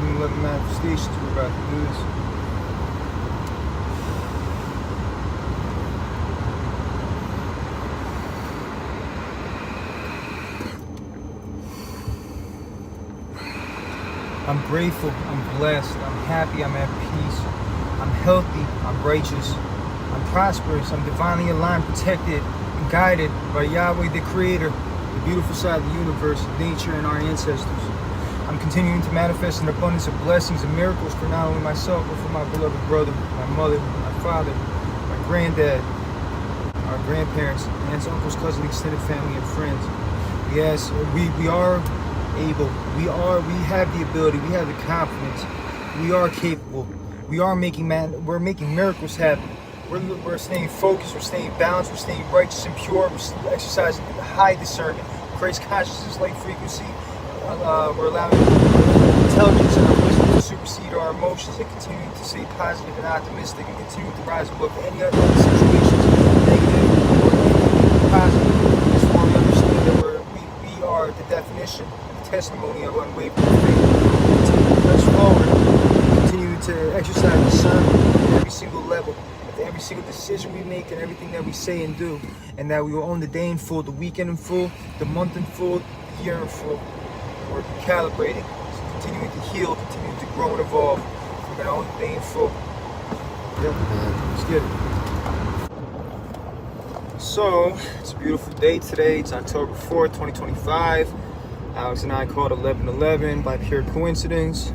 11 manifestations. We're about to do this. I'm grateful, I'm blessed, I'm happy, I'm at peace, I'm healthy, I'm righteous, I'm prosperous, I'm divinely aligned, protected, and guided by Yahweh the Creator, the beautiful side of the universe, nature, and our ancestors. I'm continuing to manifest an abundance of blessings and miracles for not only myself, but for my beloved brother, my mother, my father, my granddad, our grandparents, aunts, uncles, cousins, extended family, and friends. Yes, we are able, we have the ability, we have the confidence, we are capable, we're making miracles happen. We're staying focused, we're staying balanced, we're staying righteous and pure, we're exercising high discernment, Christ consciousness, light frequency. We're allowing intelligence and our wisdom to supersede our emotions and continue to stay positive and optimistic and continue to rise above any other situations, negative or positive. Just for we understand that we are the definition, the testimony of unwavering faith. Continue to press forward, continue to exercise discernment at every single level, at every single decision we make and everything that we say and do, and that we will own the day in full, the weekend in full, the month in full, the year in full. We're calibrating, continuing to heal, continuing to grow and evolve. We're going to own the day in full. Yeah, let's get it. So, it's a beautiful day today. It's October 4th, 2025. Alex and I called 11:11 by pure coincidence.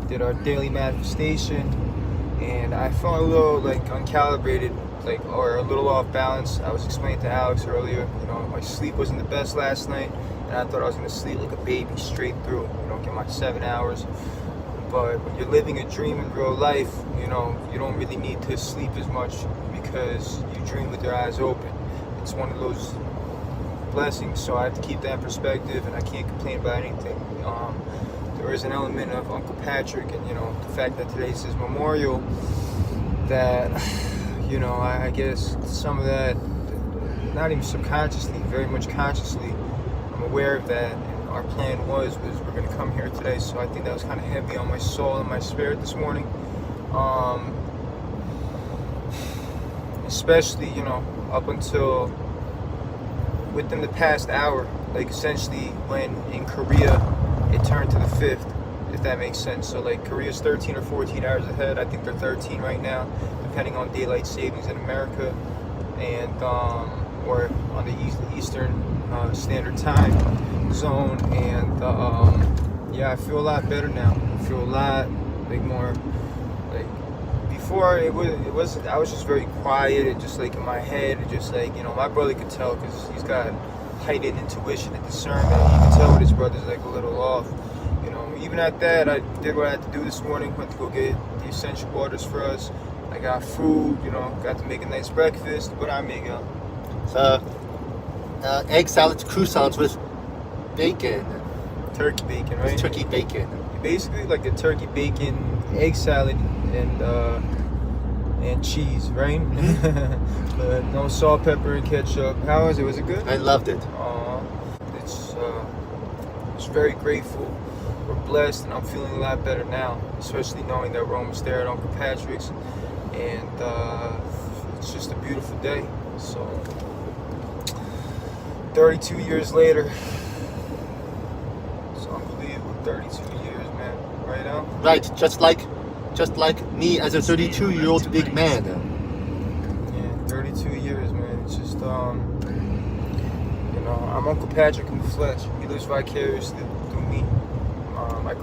Did our daily manifestation, and I felt a little uncalibrated, or a little off balance. I was explaining to Alex earlier, my sleep wasn't the best last night, and I thought I was gonna sleep like a baby straight through, get my 7 hours. But when you're living a dream in real life, you don't really need to sleep as much because you dream with your eyes open. It's one of those blessings, so I have to keep that in perspective, and I can't complain about anything. There is an element of Uncle Patrick and the fact that today's his memorial that I guess some of that, not even subconsciously, very much consciously, I'm aware of that, and our plan was we're going to come here today, so I think that was kind of heavy on my soul and my spirit this morning, especially up until within the past hour, essentially when in Korea it turned to the 5th, if that makes sense. So Korea's 13 or 14 hours ahead. I think they're 13 right now, depending on daylight savings in America, and or on the Eastern Standard Time zone. And yeah, I feel a lot better now. I feel a lot more before it was I was just very quiet and just in my head, and just my brother could tell because he's got heightened intuition and discernment. You can tell when his brother's a little off. Even at that, I did what I had to do this morning. Went to go get the essential waters for us. I got food, got to make a nice breakfast. What I make up? Egg salad croissants with bacon. Turkey bacon, right? With turkey bacon. Basically like a turkey bacon egg salad and cheese, right? But no salt, pepper, and ketchup. How was it? Was it good? I loved it. It's very grateful. We're blessed, and I'm feeling a lot better now, especially knowing that we're almost there at Uncle Patrick's, and it's just a beautiful day. So 32 years later, it's unbelievable. 32 years, man. Right now? Right, just like me as a 32-year-old big man. Yeah, 32 years, man. It's just I'm Uncle Patrick in the flesh. He lives vicariously through me. Our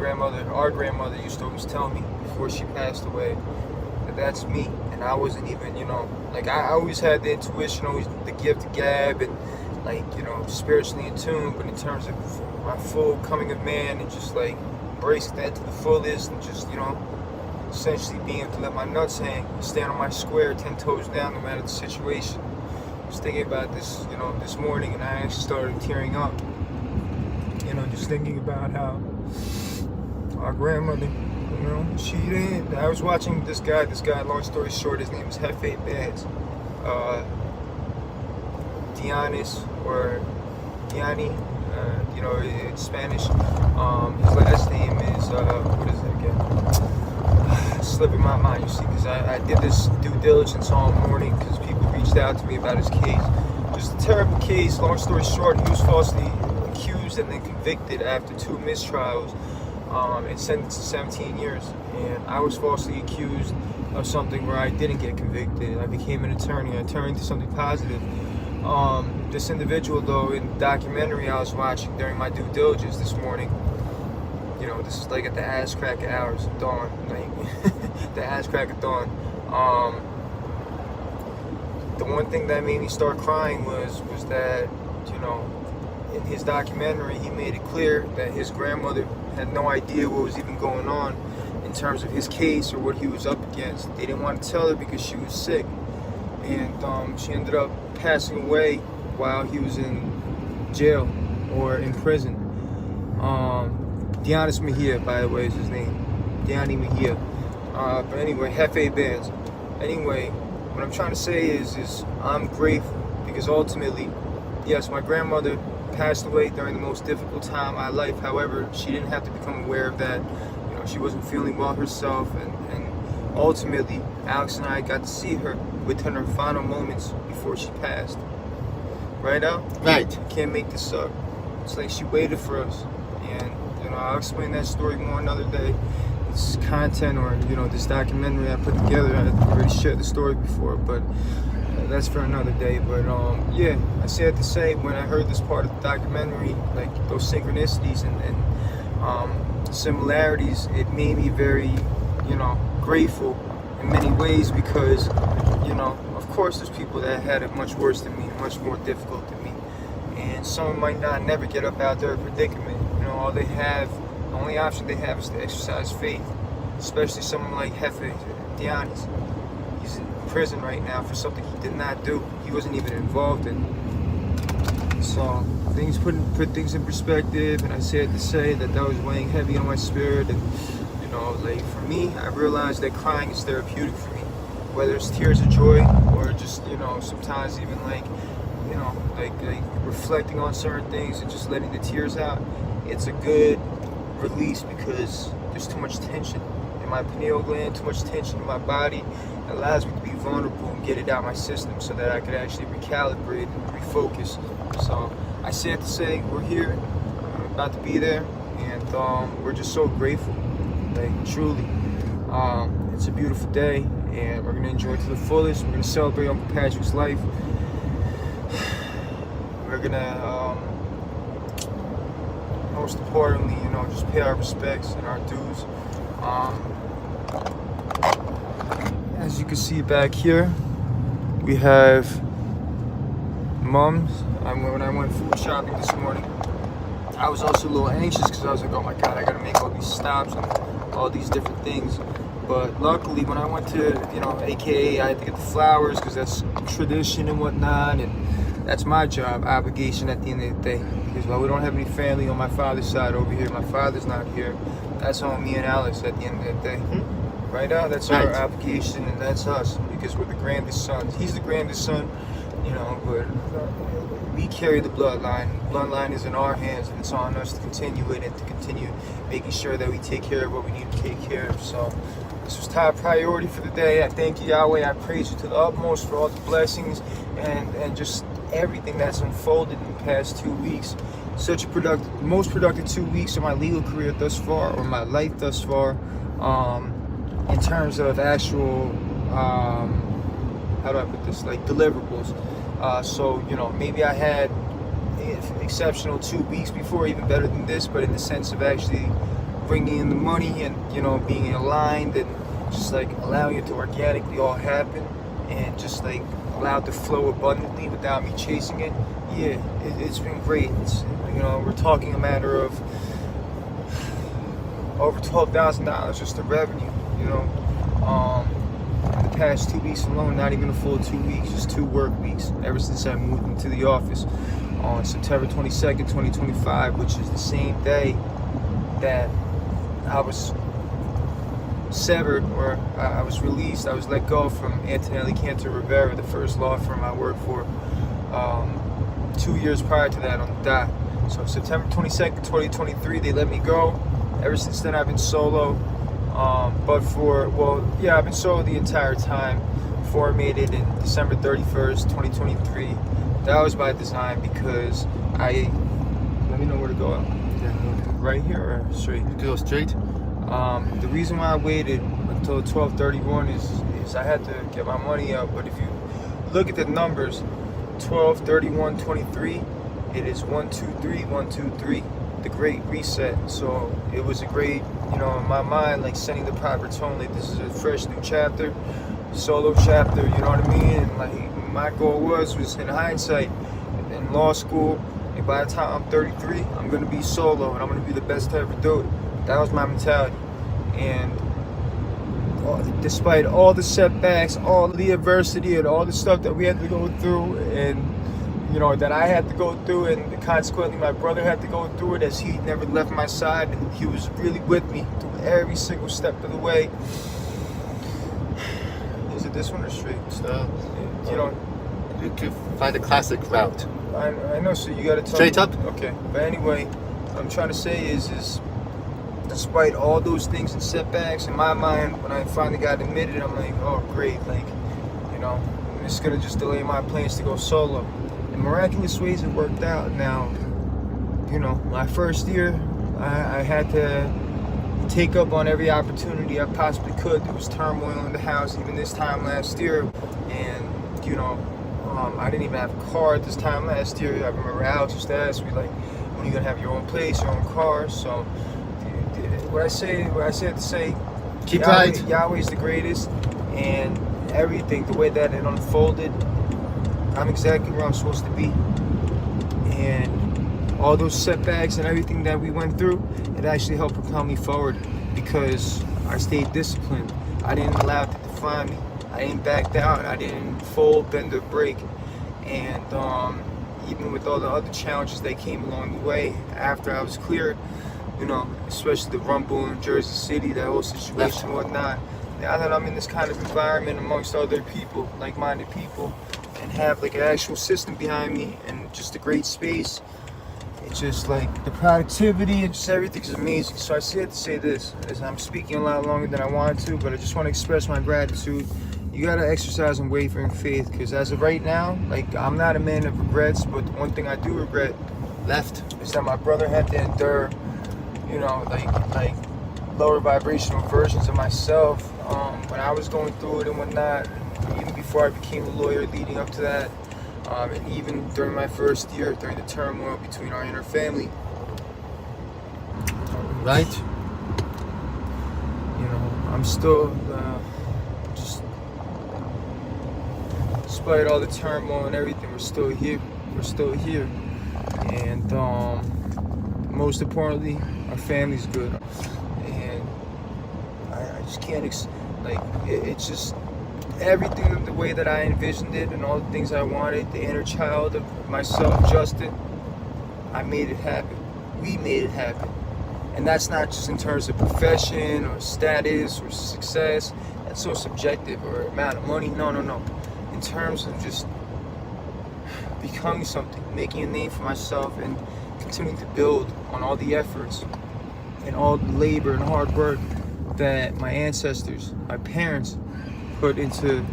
grandmother used to always tell me before she passed away that that's me, and I wasn't even, I always had the intuition, always the gift of gab, and spiritually in tune, but in terms of my full coming of man, and just embracing that to the fullest, and just essentially being able to let my nuts hang, stand on my square, 10 toes down, no matter the situation. I was thinking about this, this morning, and I actually started tearing up. Just thinking about how our grandmother, she didn't. I was watching this guy, long story short, his name is Jefe Baez. Dianis, or Diani, in Spanish. His last name slip in my mind, you see, because I did this due diligence all morning because people reached out to me about his case. Just a terrible case. Long story short, he was falsely accused and then convicted after 2 mistrials and sentenced to 17 years. And I was falsely accused of something where I didn't get convicted. I became an attorney. I turned to something positive. This individual, though, in the documentary I was watching during my due diligence this morning, you know, this is like at the ass crack of hours of dawn, like the ass crack of dawn. The one thing that made me start crying was that, you know, in his documentary he made it clear that his grandmother had no idea what was even going on in terms of his case or what he was up against. They didn't want to tell her because she was sick, and she ended up passing away while he was in jail or in prison. Dionis Mejia, by the way, is his name. Diony Mejia. But anyway, Jefe Bands. Anyway, what I'm trying to say is I'm grateful because ultimately, yes, my grandmother passed away during the most difficult time of my life. However, she didn't have to become aware of that. You know, she wasn't feeling well herself, and ultimately, Alex and I got to see her within her final moments before she passed. Right, Al? Right. Can't make this up. It's like she waited for us, and you know, I'll explain that story more another day. It's content, or you know, this documentary I put together. I already shared the story before, but that's for another day. But yeah, I say it to say, when I heard this part of the documentary, like those synchronicities and similarities, it made me very, you know, grateful in many ways because, you know, of course there's people that had it much worse than me, much more difficult than me, and some might not never get up out their predicament. You know, the only option they have is to exercise faith, especially someone like Jefe Dionis. He's in prison right now for something he did not do. He wasn't even involved in. So things put things in perspective, and I say it to say that was weighing heavy on my spirit. And you know, like for me, I realized that crying is therapeutic for me, whether it's tears of joy or just, you know, sometimes even like, you know, like reflecting on certain things and just letting the tears out. It's a good release because there's too much tension in my pineal gland, too much tension in my body. It allows me to be vulnerable and get it out of my system so that I could actually recalibrate and refocus. So I say it to say we're here, I'm about to be there, and we're just so grateful, like truly. It's a beautiful day, and we're gonna enjoy it to the fullest. We're gonna celebrate Uncle Patrick's life. We're gonna most importantly, you know, just pay our respects and our dues. As you can see back here, we have Mums. When I went food shopping this morning, I was also a little anxious because I was like, oh my God, I gotta make all these stops and all these different things. But luckily, when I went to, you know, AKA, I had to get the flowers because that's tradition and whatnot, and that's my job, obligation at the end of the day. Because while we don't have any family on my father's side over here, my father's not here, that's on me and Alex at the end of the day. Mm-hmm. Right now, that's our obligation, and that's us, because we're the grandest sons. He's the grandest son, you know, but we carry the bloodline. The bloodline is in our hands, and it's on us to continue it and to continue making sure that we take care of what we need to take care of. So this was top priority for the day. I thank you, Yahweh. I praise you to the utmost for all the blessings and just everything that's unfolded in the past 2 weeks. Such a most productive 2 weeks of my legal career thus far, or my life thus far, in terms of actual, how do I put this, like deliverables. So, you know, maybe I had an exceptional 2 weeks before, even better than this, but in the sense of actually bringing in the money and, you know, being aligned and just like allowing it to organically all happen and just like allow it to flow abundantly without me chasing it. Yeah, it's been great. It's, you know, we're talking a matter of over $12,000 just in revenue, you know. In the past 2 weeks alone, not even a full 2 weeks, just 2 work weeks ever since I moved into the office on September 22nd, 2025, which is the same day that I was severed, or I was released. I was let go from Antonelli Cantor Rivera, the first law firm I worked for 2 years prior to that on the dot. So September 22nd, 2023, they let me go. Ever since then, I've been solo. But I've been solo the entire time. Before I made it in December 31st, 2023. That was by design because let me know where to go. Right here or straight? Go straight. The reason why I waited until 12:31 is I had to get my money up. But if you look at the numbers, 12/31/23, it is 123, 123, the Great Reset. So it was a great, in my mind, like setting the proper tone. Like this is a fresh new chapter, solo chapter. You know what I mean? And like my goal was in hindsight, in law school. And by the time I'm 33, I'm gonna be solo, and I'm gonna be the best to ever do it. That was my mentality. And despite all the setbacks, all the adversity, and all the stuff that we had to go through, and that I had to go through, and consequently my brother had to go through it, as he never left my side, and he was really with me through every single step of the way. Is it this one or straight? So, You could find a classic route. I know. So you got to talk Straight up. Okay. But anyway, what I'm trying to say is despite all those things and setbacks in my mind, when I finally got admitted, I'm like, oh great, like, I'm just gonna just delay my plans to go solo. In miraculous ways, it worked out. Now, my first year, I had to take up on every opportunity I possibly could. There was turmoil in the house, even this time last year, and I didn't even have a car at this time last year. I remember Alex used to ask me, like, when are you gonna have your own place, your own car? So what I said to say, keep right. Yahweh's the greatest, and everything, the way that it unfolded, I'm exactly where I'm supposed to be. And all those setbacks and everything that we went through, it actually helped propel me forward because I stayed disciplined. I didn't allow it to define me. I didn't back down. I didn't fold, bend, or break. And even with all the other challenges that came along the way, after I was cleared, especially the rumble in Jersey City, that whole situation and whatnot. Now that I'm in this kind of environment amongst other people, like-minded people, and have like an actual system behind me and just a great space, it's just like the productivity and just everything's amazing. So I said to say this, as I'm speaking a lot longer than I wanted to, but I just want to express my gratitude. You gotta exercise unwavering faith, because as of right now, like, I'm not a man of regrets, but the one thing I do regret is that my brother had to endure, like lower vibrational versions of myself when I was going through it and whatnot, even before I became a lawyer leading up to that, and even during my first year, during the turmoil between our inner family. Right? I'm still despite all the turmoil and everything, we're still here. And most importantly, our family's good. And I just can't, it's just everything the way that I envisioned it, and all the things I wanted, the inner child of myself, Justin, I made it happen. We made it happen. And that's not just in terms of profession or status or success. That's so subjective, or amount of money. No. In terms of just becoming something, making a name for myself, and continuing to build on all the efforts and all the labor and hard work that my ancestors, my parents, put into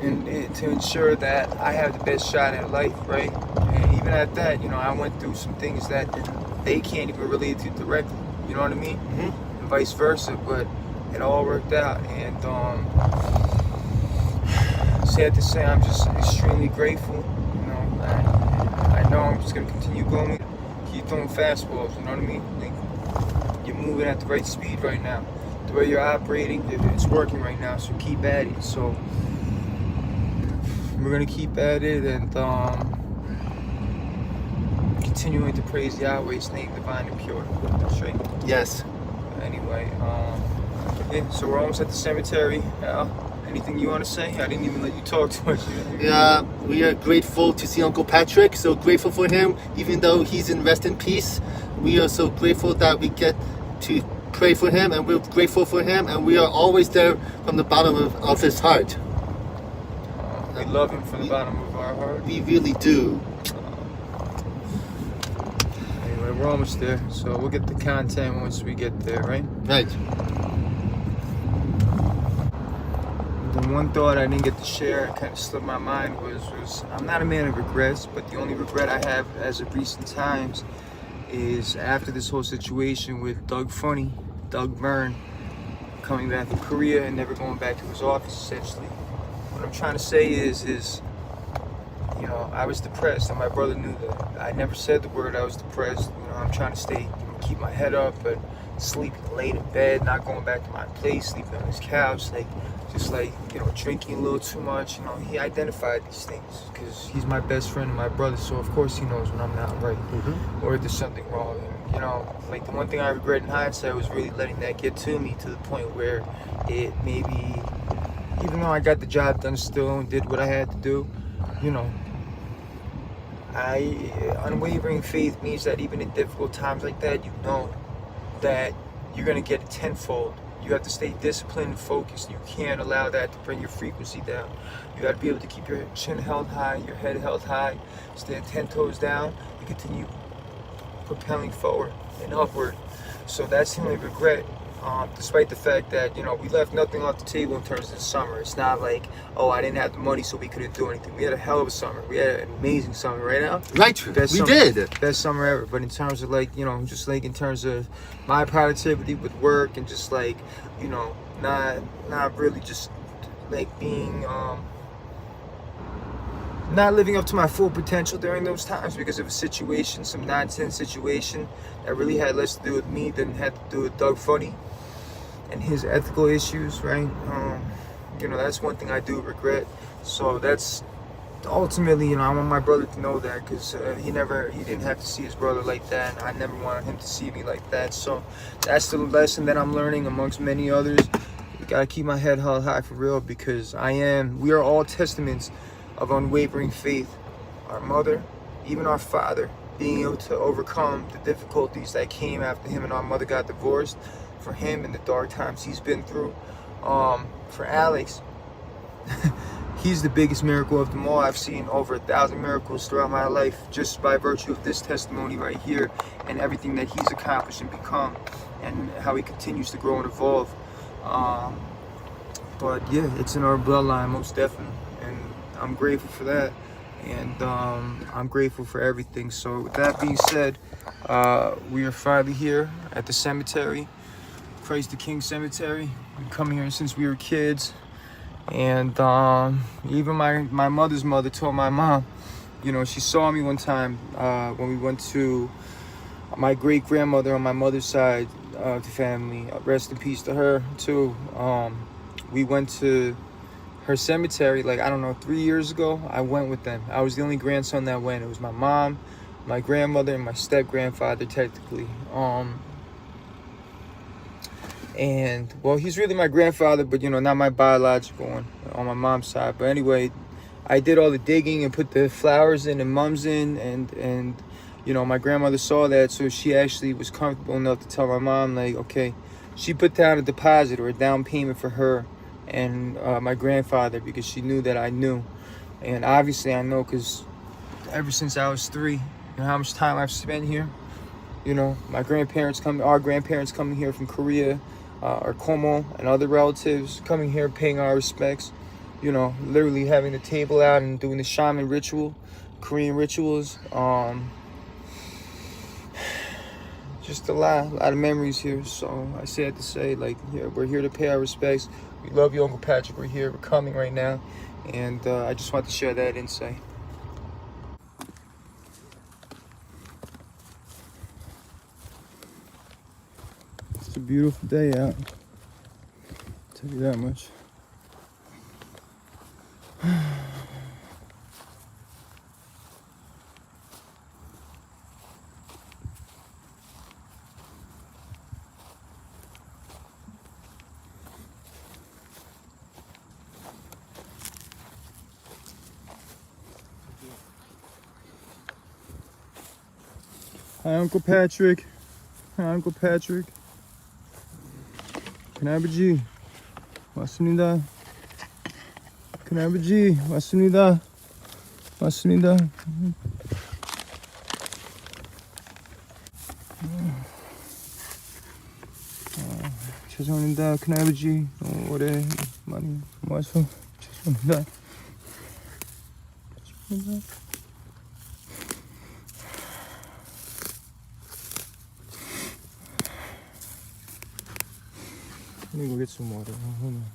to ensure that I have the best shot at life, right? And even at that, I went through some things that they can't even relate to directly, you know what I mean? Mm-hmm. And vice versa, but it all worked out. And sad to say, I'm just extremely grateful. I know I'm just gonna continue going, keep throwing fastballs, you know what I mean? Like, you're moving at the right speed right now. The way you're operating, it's working right now, so keep at it. So we're gonna keep at it, and continuing to praise Yahweh's name, divine and pure. That's right. Yes. Anyway, so we're almost at the cemetery. Anything you want to say? I didn't even let you talk too much. Yeah, we are grateful to see Uncle Patrick. So grateful for him, even though he's in rest in peace. We are so grateful that we get to pray for him, and we're grateful for him, and we are always there from the bottom of his heart. We love him from the bottom of our heart. We really do. Anyway, we're almost there, so we'll get the content once we get there, right? Right. the one thought I didn't get to share, and kind of slipped my mind, was I'm not a man of regrets, but the only regret I have as of recent times is after this whole situation with Doug Byrne, coming back from Korea and never going back to his office, essentially. What I'm trying to say is, you know, I was depressed, and my brother knew that. I never said the word I was depressed. You know, I'm trying to stay, keep my head up, but sleeping late in bed, not going back to my place, sleeping on his couch, you know, drinking a little too much. You know, he identified these things because he's my best friend and my brother, so of course he knows when I'm not right or if there's something wrong. And, you know, like the one thing I regret in hindsight was really letting that get to me, to the point where it maybe, even though I got the job done still and did what I had to do, you know, unwavering faith means that even in difficult times like that, you know that you're gonna get it tenfold. You have to stay disciplined and focused. You can't allow that to bring your frequency down. You got to be able to keep your chin held high, your head held high, stand 10 toes down, and continue propelling forward and upward. So that's the only regret, despite the fact that, you know, we left nothing off the table in terms of the summer. It's not like, oh, I didn't have the money so we couldn't do anything. We had a hell of a summer. We had an amazing summer, right now. Right, we did. Best summer ever. But in terms of, like, you know, just like in terms of my productivity with work and just like, you know, not really just like being not living up to my full potential during those times because of a situation, some nonsense situation that really had less to do with me than had to do with Doug Funny and his ethical issues, right? You know, that's one thing I do regret. So that's ultimately, you know, I want my brother to know that, because he didn't have to see his brother like that, and I never wanted him to see me like that. So that's the lesson that I'm learning, amongst many others. You gotta keep my head held high for real, because we are all testaments of unwavering faith. Our mother, even our father, being able to overcome the difficulties that came after him and our mother got divorced, for him and the dark times he's been through. For Alex, he's the biggest miracle of them all. I've seen over 1,000 miracles throughout my life just by virtue of this testimony right here, and everything that he's accomplished and become, and how he continues to grow and evolve. But yeah, it's in our bloodline, most definitely, and I'm grateful for that, and I'm grateful for everything. So with that being said, we are finally here at the cemetery, Christ the King Cemetery. We've come here since we were kids, and even my mother's mother told my mom, you know, she saw me one time when we went to my great grandmother on my mother's side of the family. Rest in peace to her too. We went to her cemetery, like, I don't know, 3 years ago. I went with them. I was the only grandson that went. It was my mom, my grandmother, and my step grandfather, technically. And well, he's really my grandfather, but, you know, not my biological one on my mom's side. But anyway, I did all the digging and put the flowers in and mums in, and you know, my grandmother saw that, so she actually was comfortable enough to tell my mom, like, okay, she put down a deposit or a down payment for her and my grandfather, because she knew that I knew. And obviously I know, because ever since I was 3, you know how much time I've spent here. You know, our grandparents coming here from Korea, our Como and other relatives coming here, paying our respects. You know, literally having the table out and doing the shaman ritual, Korean rituals. Just a lot of memories here. So I say that to say, like, yeah, we're here to pay our respects. We love you, Uncle Patrick. We're here. We're coming right now. And I just want to share that insight. It's a beautiful day out. I'll tell you that much. Hi, Uncle Patrick. Hi, Uncle Patrick. 큰아버지 왔습니다. 큰아버지 왔습니다. 왔습니다. 죄송합니다, 큰아버지. 오래 많이 Macho, let me go get some water. Hold on.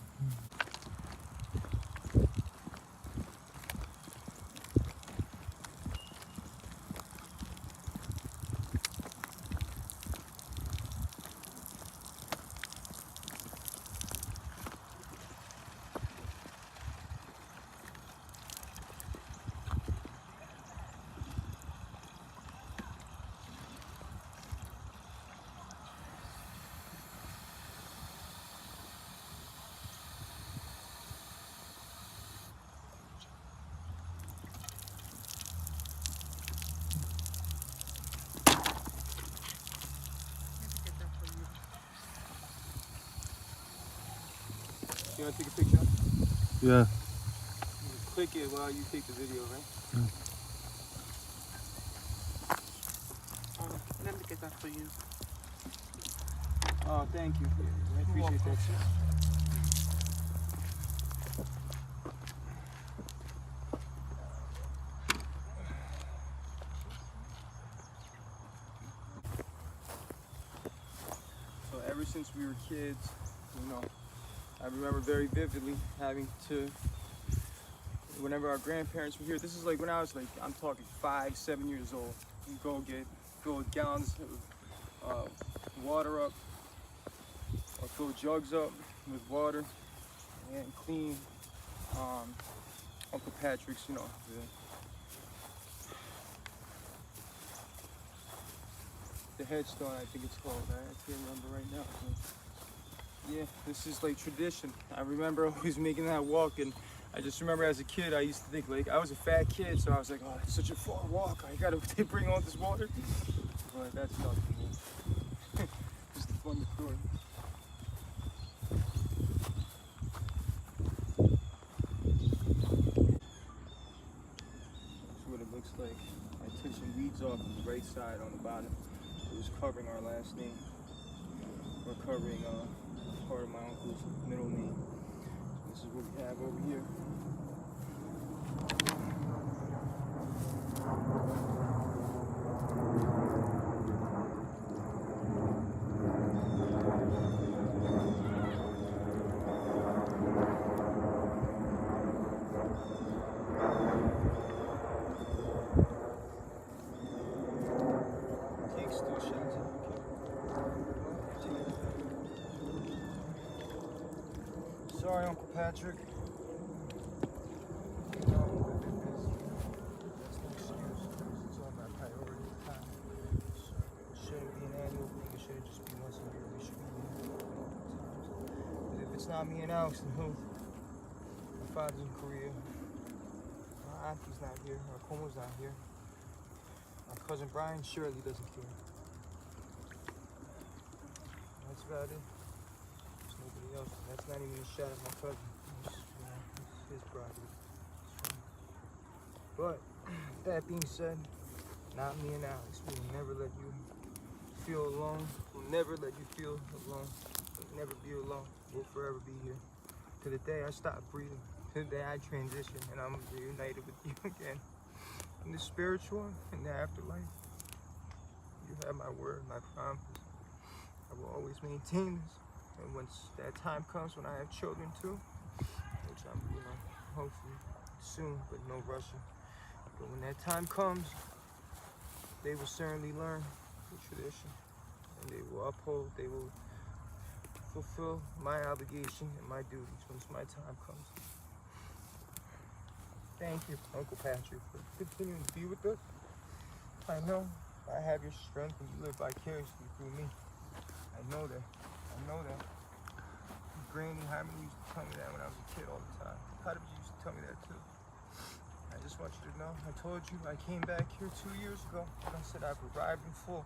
You want to take a picture? Yeah. You click it while you take the video, right? Let me get that for you. Oh, thank you. I appreciate that. So ever since we were kids, you know, I remember very vividly having to, whenever our grandparents were here, this is like when I was like, I'm talking 5, 7 years old, we fill gallons of water up, or fill jugs up with water and clean Uncle Patrick's, you know, the headstone, I think it's called. I can't remember right now. But yeah, this is like tradition. I remember always making that walk, and I just remember as a kid, I used to think like I was a fat kid, so I was like, oh, it's such a far walk. I gotta bring all this water. But that's nothing. Just a fun story. That's what it looks like. I took some weeds off on the right side on the bottom. It was covering our last name. We're covering part of my uncle's middle name. So this is what we have over here. Cake still shines in the cake. Sorry, Uncle Patrick. Not me and Alex and who? My father's in Korea. My auntie's not here. My Komo's not here. My cousin Brian surely doesn't care. That's about it. There's nobody else. That's not even a shot at my cousin. It's his property. But that being said, not me and Alex. We'll never let you feel alone. We'll never let you feel alone. We'll never be alone. We'll forever be here. To the day I stop breathing. To the day I transition and I'm reunited with you again. In the spiritual and the afterlife. You have my word, my promise. I will always maintain this. And once that time comes when I have children too, which I'm, you know, hopefully soon, but no rushing. But when that time comes, they will certainly learn the tradition. And they will uphold, they will fulfill my obligation and my duties once my time comes. Thank you, Uncle Patrick, for continuing to be with us. I know I have your strength and you live vicariously through me. I know that. I know that. Granny Hyman used to tell me that when I was a kid all the time. Potiphar used to tell me that too. I just want you to know, I told you I came back here 2 years ago and I said I've arrived in full.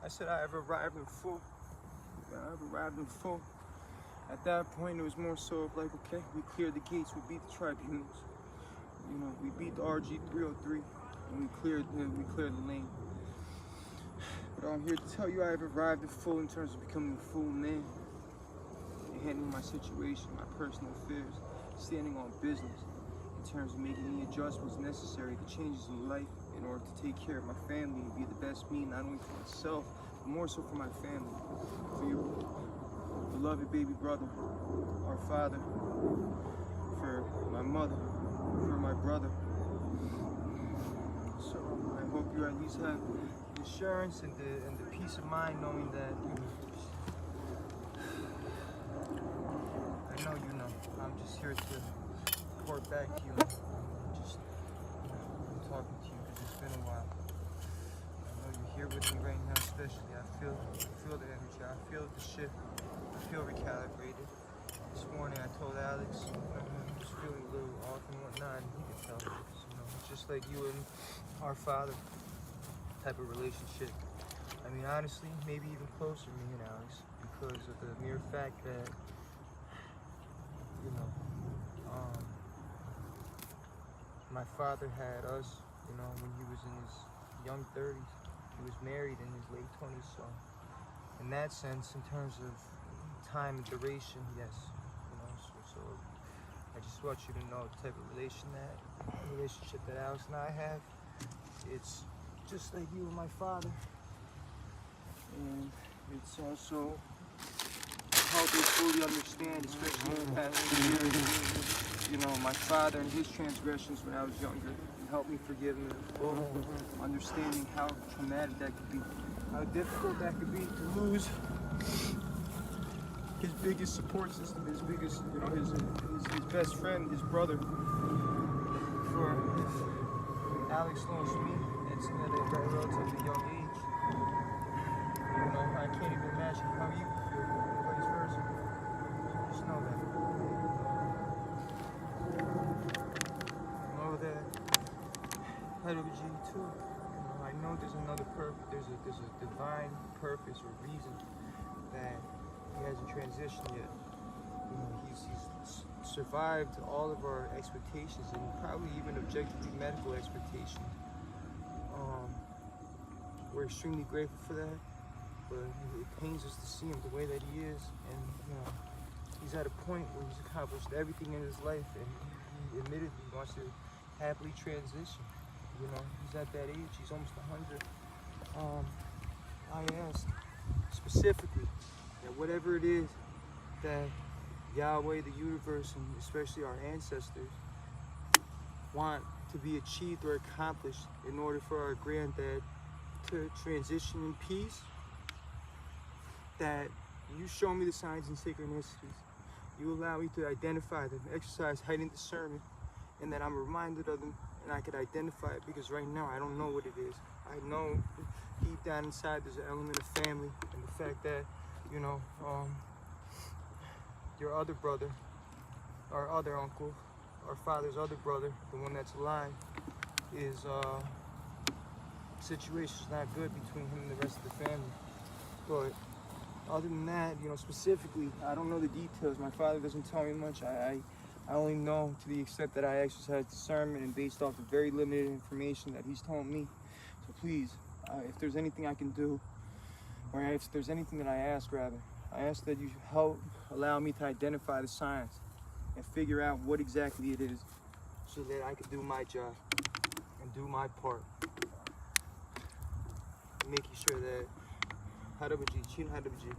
I said I have arrived in full. I've arrived in full. At that point, it was more so of like, okay, we cleared the gates, we beat the tribunals. You know, we beat the RG 303, and we cleared the lane. But I'm here to tell you I have arrived in full in terms of becoming a full man. handling my situation, my personal affairs, standing on business, in terms of making any adjustments necessary, the changes in life in order to take care of my family and be the best me, not only for myself, but more so for my family, for your beloved baby brother, our father, for my mother, for my brother. So I hope you at least have the assurance and the peace of mind knowing that I know you know. I'm just here to report back to you. I'm talking to you because it's been a while. I know you're here with me right now, especially. I feel the energy. I feel the shift. I feel recalibrated. This morning I told Alex I was feeling a little off and whatnot, and he could tell. It's just like you and our father type of relationship. I mean, honestly, maybe even closer, me and Alex, because of the mere fact that, my father had us, when he was in his young 30s. He was married in his late 20s, so in that sense, in terms of time and duration, yes, so I just want you to know the type of relationship that Alex and I have. It's just like you and my father, and it's also helped me fully understand, especially in the past few years, my father and his transgressions when I was younger, and helped me forgive him in full, understanding how traumatic that could be, how difficult that could be to lose his biggest support system, his biggest, his best friend, his brother. For Alex lost me at a relatively young age. I can't even imagine how you feel, or vice versa. Just know that. Know that G too. I know there's another purpose. There's a divine purpose or reason that he hasn't transitioned yet. He's survived all of our expectations and probably even objectively medical expectations. We're extremely grateful for that, but it pains us to see him the way that he is, and he's at a point where he's accomplished everything in his life, and he admitted he wants to happily transition. He's at that age. He's almost 100. I ask specifically that whatever it is that Yahweh, the universe, and especially our ancestors want to be achieved or accomplished in order for our granddad to transition in peace, that you show me the signs and synchronicities. You allow me to identify them, exercise heightened discernment, and that I'm reminded of them and I could identify it, because right now I don't know what it is. I know deep down inside there's an element of family, and the fact that, your other brother, our other uncle, our father's other brother, the one that's alive, is situation's not good between him and the rest of the family. But other than that, specifically, I don't know the details. My father doesn't tell me much. I only know to the extent that I exercise discernment and based off of very limited information that he's told me. So please, if there's anything I can do, or if there's anything that I ask that you help allow me to identify the signs and figure out what exactly it is, so that I can do my job and do my part, making sure that Chin Hadabaji,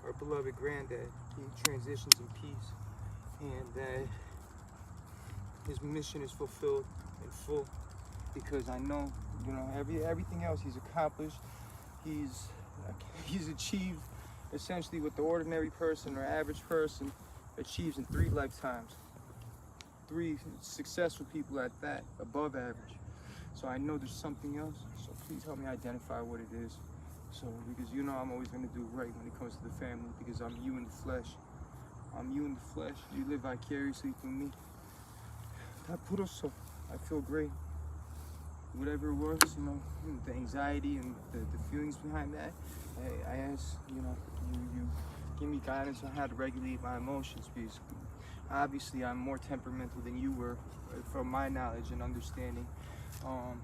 our beloved granddad, he transitions in peace, and that his mission is fulfilled in full, because I know, everything else he's accomplished, he's achieved essentially what the ordinary person or average person achieves in 3 lifetimes. 3 successful people at that, above average. So I know there's something else, so please help me identify what it is. So, because I'm always going to do right when it comes to the family, because I'm you in the flesh. I'm you in the flesh. You live vicariously through me. I feel great. Whatever it was, the anxiety and the feelings behind that, I ask, you give me guidance on how to regulate my emotions, because obviously I'm more temperamental than you were, from my knowledge and understanding, and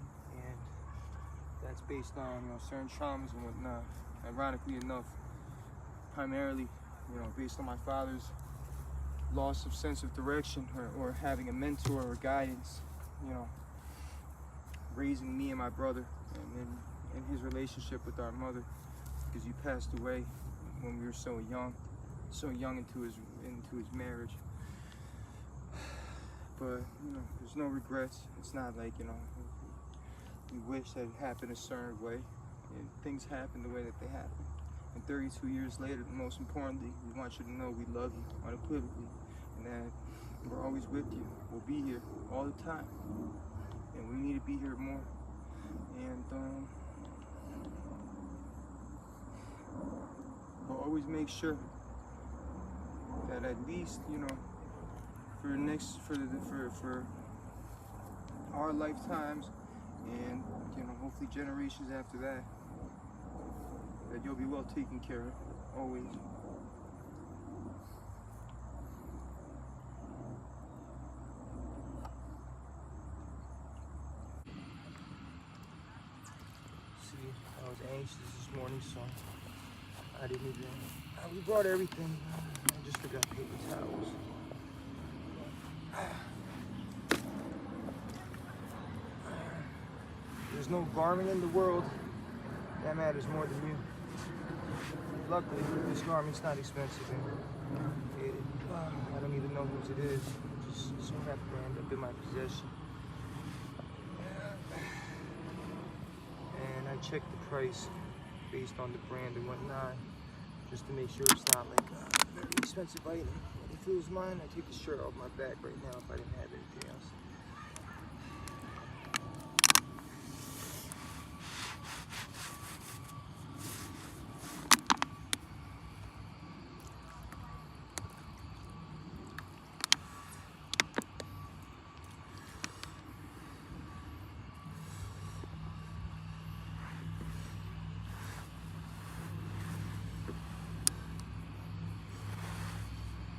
that's based on certain traumas and whatnot. Ironically enough, primarily you know, based on my father's loss of sense of direction, or having a mentor or guidance, you know, raising me and my brother, and in his relationship with our mother, because he passed away when we were so young into his marriage. But you know, there's no regrets. It's not like, you know, we wish that it happened a certain way. And things happen the way that they happen. And 32 years later, most importantly, we want you to know we love you unequivocally, and that we're always with you. We'll be here all the time, and we need to be here more. And we'll always make sure that at least, you know, for our lifetimes, and you know, hopefully generations after that, that you'll be well taken care of, always. See, I was anxious this morning, so I didn't even. We brought everything. I just forgot paper towels. There's no garment in the world that matters more than you. Luckily, this garment's not expensive, and I don't even know whose it is. Just so happy to end up in my possession. And I checked the price based on the brand and whatnot, just to make sure it's not like a very expensive item. But if it was mine, I'd take the shirt off my back right now if I didn't have anything else.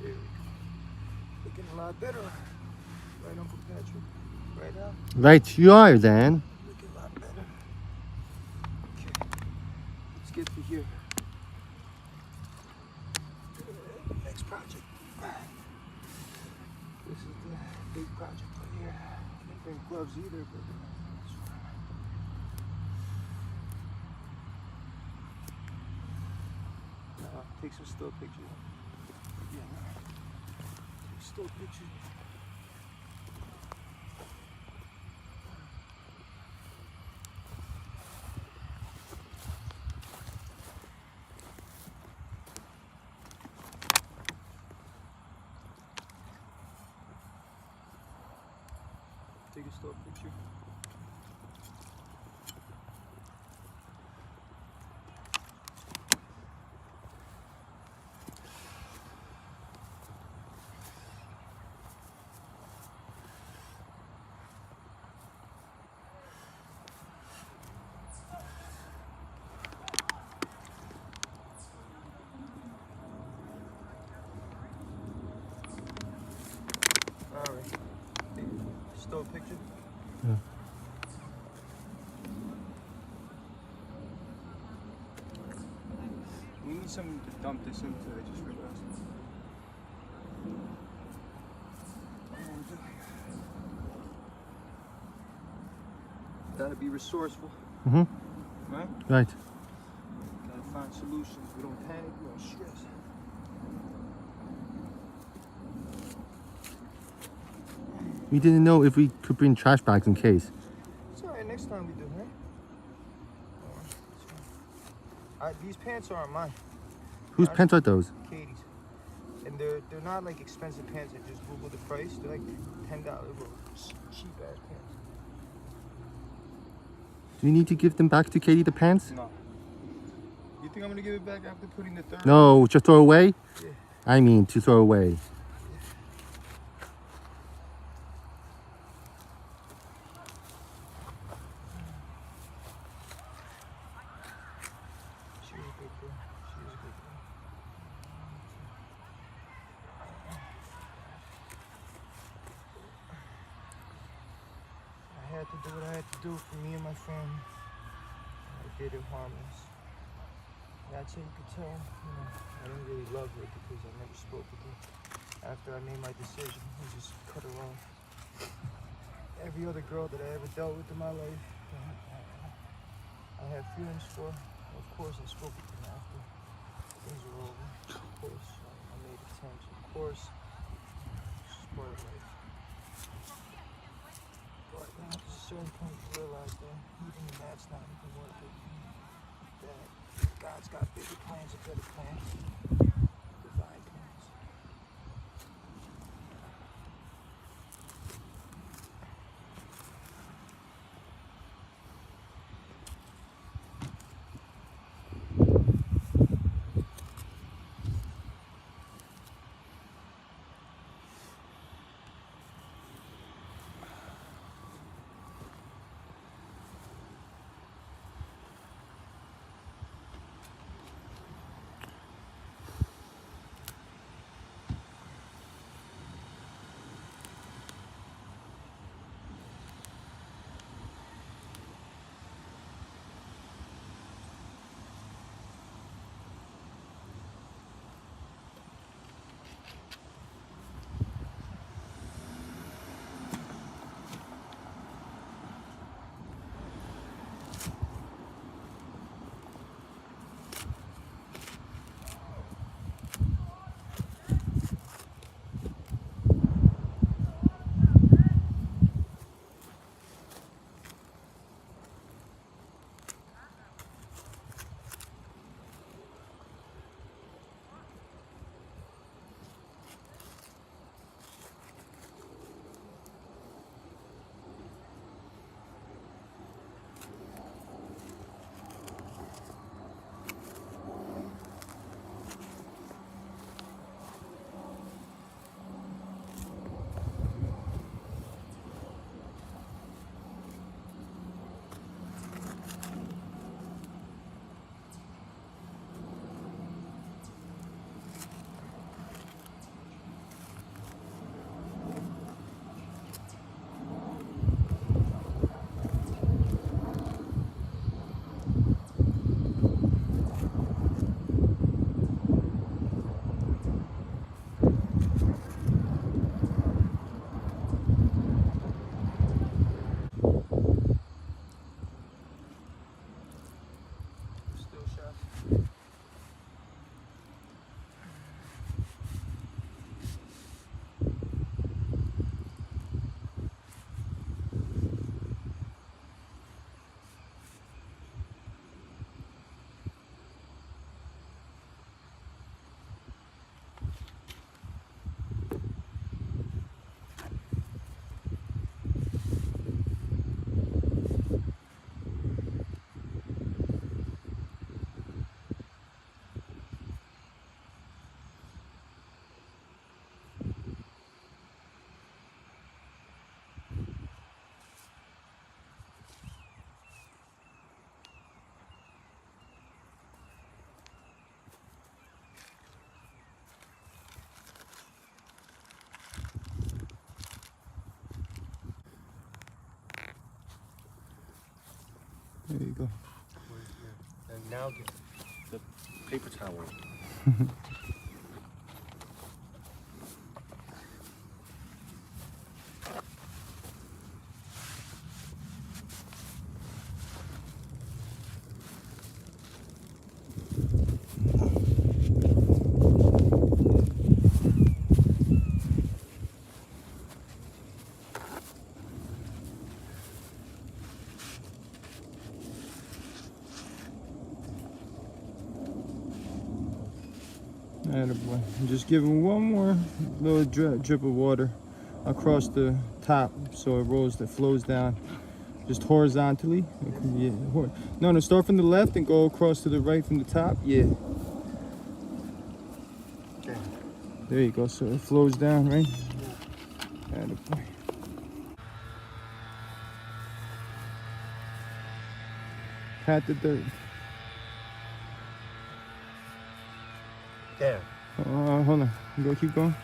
There we go. Looking a lot better. Right, Uncle Patrick? Right now? Right, you are, Dan. Looking a lot better. Okay. Let's get to here. Next project. This is the big project right here. I didn't bring gloves either, but that's fine. Take some still pictures. Yeah. Take still pictures. Take a still picture. All right. Still a picture? Yeah. We need something to dump this into, I just realized. Gotta be resourceful, Mm-hmm. right? Right. Gotta find solutions. We don't panic, we don't stress. We didn't know if we could bring trash bags in case. It's alright, next time we do, right? These pants aren't mine. Whose pants are those? Katie's. And they're not like expensive pants. I just Googled the price. They're like $10. Bro. Cheap ass pants. Do we need to give them back to Katie, the pants? No. You think I'm gonna give it back after putting the third? No, just throw away? Yeah. I mean, to throw away. She was a good girl. She was a good girl. I had to do what I had to do for me and my family. I did it harmless. That's how you could tell, I didn't really love her because I never spoke with her. After I made my decision, I just cut her off. Every other girl that I ever dealt with in my life, I had feelings for. Of course, I spoke with them after things were over. Of course, I made attempts. Of course, it's just part of life. But at a certain point, you realize that even that's not even worth it. That God's got bigger plans and better plans. Divine plans. Still shots. There you go. And now get the paper towel. Attaboy. Just give him one more little drip of water across the top so it flows down just horizontally. Yeah. No, start from the left and go across to the right from the top. Yeah. Okay. There you go. So it flows down, right? Attaboy. Pat the dirt. There. Hold on. Go, keep going.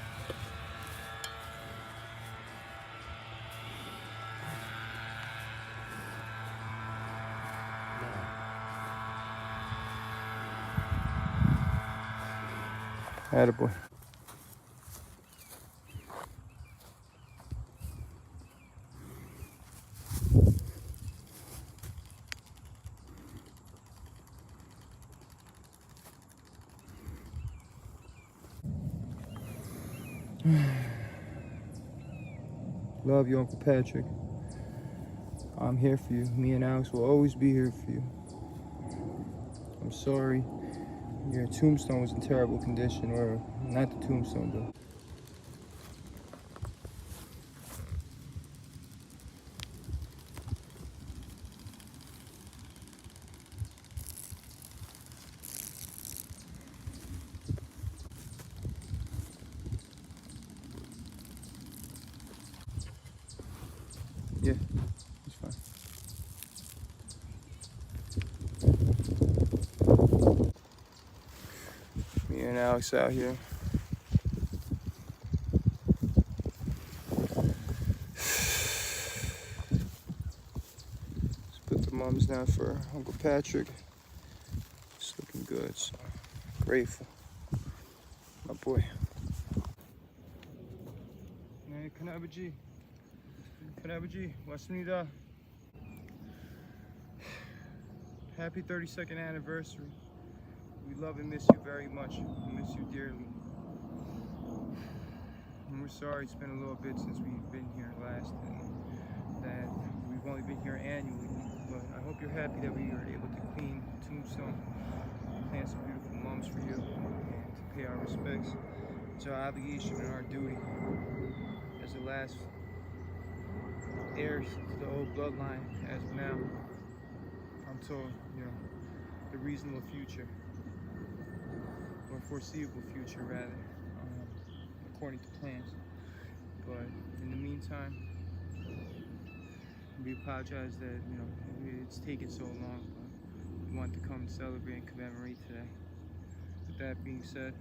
Attaboy. Love you, Uncle Patrick. I'm here for you. Me and Alex will always be here for you. I'm sorry your tombstone was in terrible condition, or not the tombstone, but yeah, it's fine. Me and Alex out here. Let's put the mums down for Uncle Patrick. It's looking good, so grateful. My boy. 네, 큰아버지. 큰아버지, 왔습니다. Happy 32nd anniversary. We love and miss you very much. We miss you dearly. And we're sorry it's been a little bit since we've been here last, and that we've only been here annually. But I hope you're happy that we were able to clean the tombstone, plant some beautiful mums for you, and to pay our respects. It's our obligation and our duty as the last heirs to the old bloodline as of now, until, you know, the reasonable future, or foreseeable future rather, according to plans. But in the meantime, we apologize that, you know, it's taken so long, but we want to come and celebrate and commemorate today. With that being said,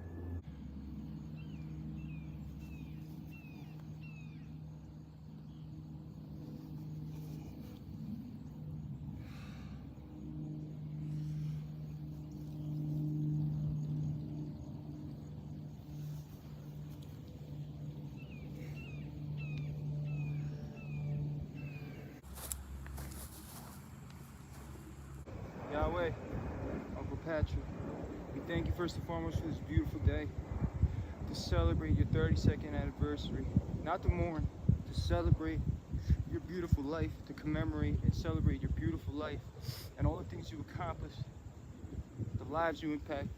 Yahweh, Uncle Patrick, we thank you first and foremost for this beautiful day, to celebrate your 32nd anniversary, not to mourn, to celebrate your beautiful life, to commemorate and celebrate your beautiful life and all the things you accomplished, the lives you impacted,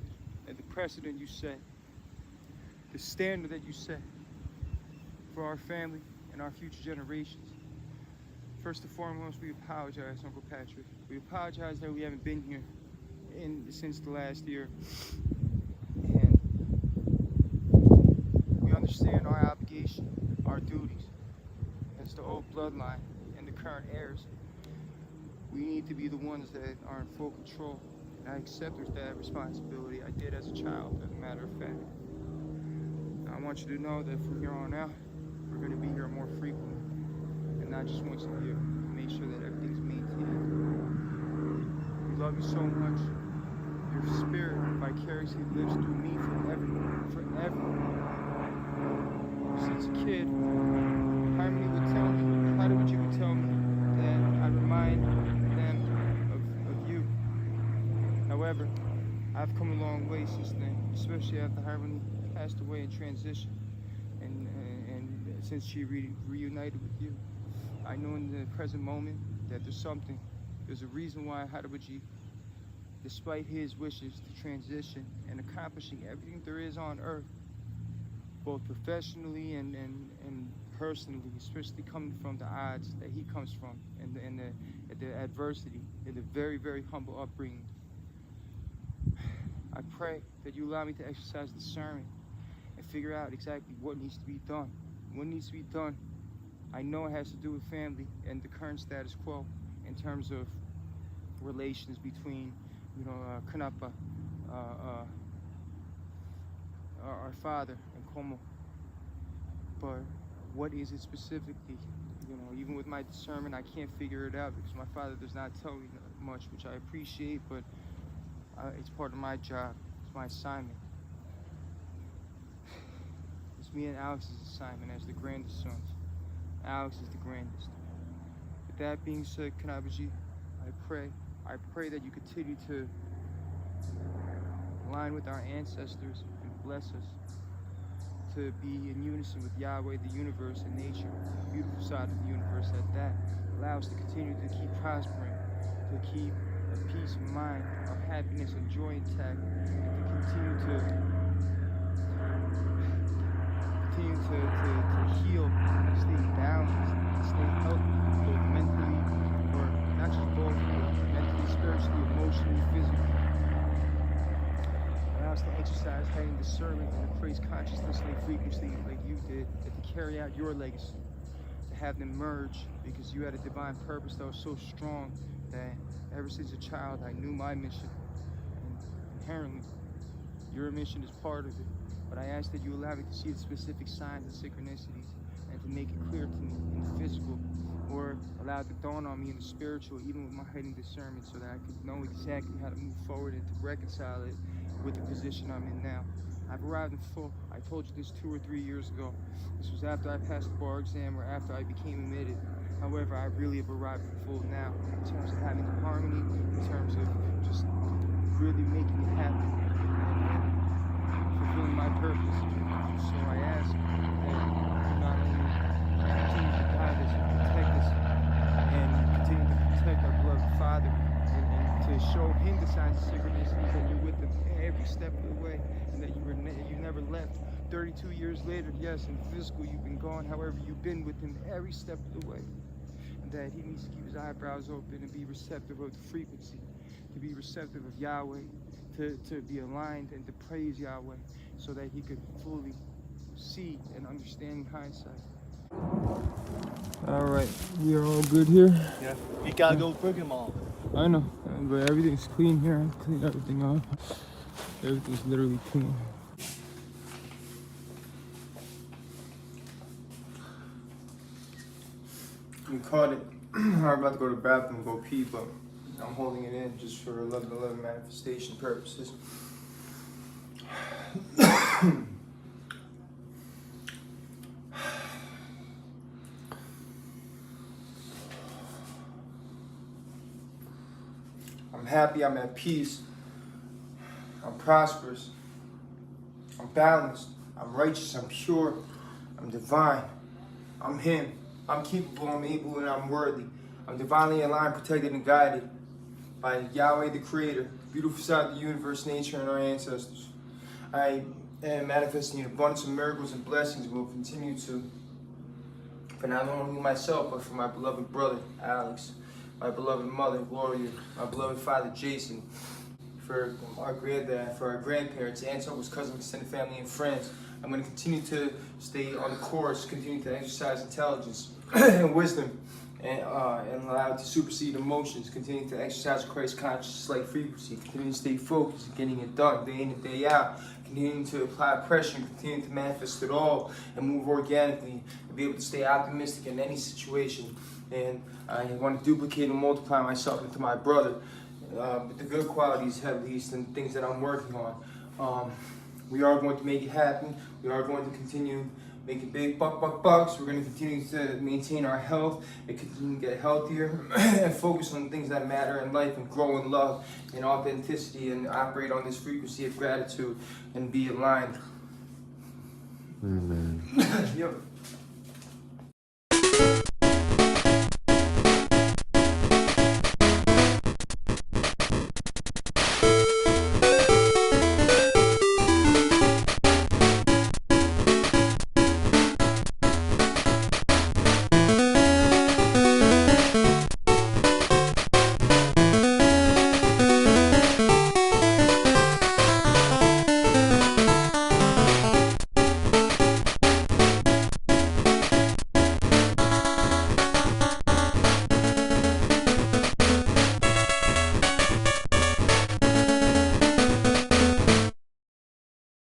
and the precedent you set, the standard that you set for our family and our future generations. First and foremost, we apologize, Uncle Patrick. We apologize that we haven't been here since the last year. And we understand our obligation, our duties as the old bloodline and the current heirs. We need to be the ones that are in full control. And I accept that responsibility. I did as a child, as a matter of fact. I want you to know that from here on out, we're going to be here more frequently. Not just once a year, make sure that everything's maintained. We love you so much. Your spirit vicariously lives through me forever. Since a kid, Harmony would tell me, Harmony would tell me that I remind them of you. However, I've come a long way since then, especially after Harmony passed away in transition, and since she reunited with you. I know in the present moment that there's a reason why Hadabaji, despite his wishes to transition and accomplishing everything there is on earth, both professionally and personally, especially coming from the odds that he comes from and the adversity and the very, very humble upbringing. I pray that you allow me to exercise discernment and figure out exactly what needs to be done. What needs to be done, I know it has to do with family and the current status quo in terms of relations between, you know, Kanapa, our father, and Como. But what is it specifically? You know, even with my discernment, I can't figure it out because my father does not tell me much, which I appreciate, but it's part of my job. It's my assignment. It's me and Alex's assignment as the grandest sons. Alex is the grandest. With that being said, Kanabaji, I pray that you continue to align with our ancestors and bless us to be in unison with Yahweh, the universe, and nature, the beautiful side of the universe at that. Allow us to continue to keep prospering, to keep a peace of mind, our happiness and joy intact, and to continue to heal, and stay balanced, and stay healthy, both mentally, or not just both, but mentally, spiritually, emotionally, physically. Allow us to exercise having discernment and to praise consciousness like frequency like you did, and to carry out your legacy, to have them merge, because you had a divine purpose that was so strong that ever since a child I knew my mission, and inherently your mission is part of it. But I ask that you allow me to see the specific signs and synchronicities, and to make it clear to me in the physical, or allow it to dawn on me in the spiritual, even with my heightened discernment, so that I could know exactly how to move forward and to reconcile it with the position I'm in now. I've arrived in full. I told you this 2 or 3 years ago. This was after I passed the bar exam, or after I became admitted. However, I really have arrived in full now, in terms of having the harmony, in terms of just really making it happen, and fulfilling my purpose. So I ask that you not only continue to guide us and protect us, and continue to protect our beloved Father, and to show him the signs of synchronicities that you're with him every step of the way, and that you never left. 32 years later, yes, in physical you've been gone, however, you've been with him every step of the way. And that he needs to keep his eyebrows open and be receptive of the frequency, to be receptive of Yahweh, to be aligned and to praise Yahweh, so that he could fully see and understand in hindsight. All right, we are all good here. Yeah, you gotta go bring them all. I know, but everything's clean here. I cleaned everything off. Everything's literally clean. We caught it. I'm about to go to the bathroom and go pee, but I'm holding it in just for 11/11 manifestation purposes. I'm happy, I'm at peace, I'm prosperous, I'm balanced, I'm righteous, I'm pure, I'm divine, I'm him, I'm capable, I'm able, and I'm worthy. I'm divinely aligned, protected, and guided by Yahweh the Creator, beautiful side of the universe, nature, and our ancestors. I am manifesting an abundance of miracles and blessings and will continue to, for not only myself, but for my beloved brother, Alex, my beloved mother, Gloria, my beloved father, Jason, for our granddad, for our grandparents, aunts, uncles, cousins, extended family, and friends. I'm going to continue to stay on the course, continue to exercise intelligence and wisdom, and allow it to supersede emotions, continue to exercise Christ consciousness like frequency, continue to stay focused and getting it done day in and day out, continuing to apply pressure, continue to manifest it all and move organically, and be able to stay optimistic in any situation. And I want to duplicate and multiply myself into my brother, with the good qualities at least, and things that I'm working on. We are going to make it happen. We are going to continue making big bucks. We're going to continue to maintain our health and continue to get healthier and focus on things that matter in life and grow in love and authenticity and operate on this frequency of gratitude and be aligned. Amen. Yep.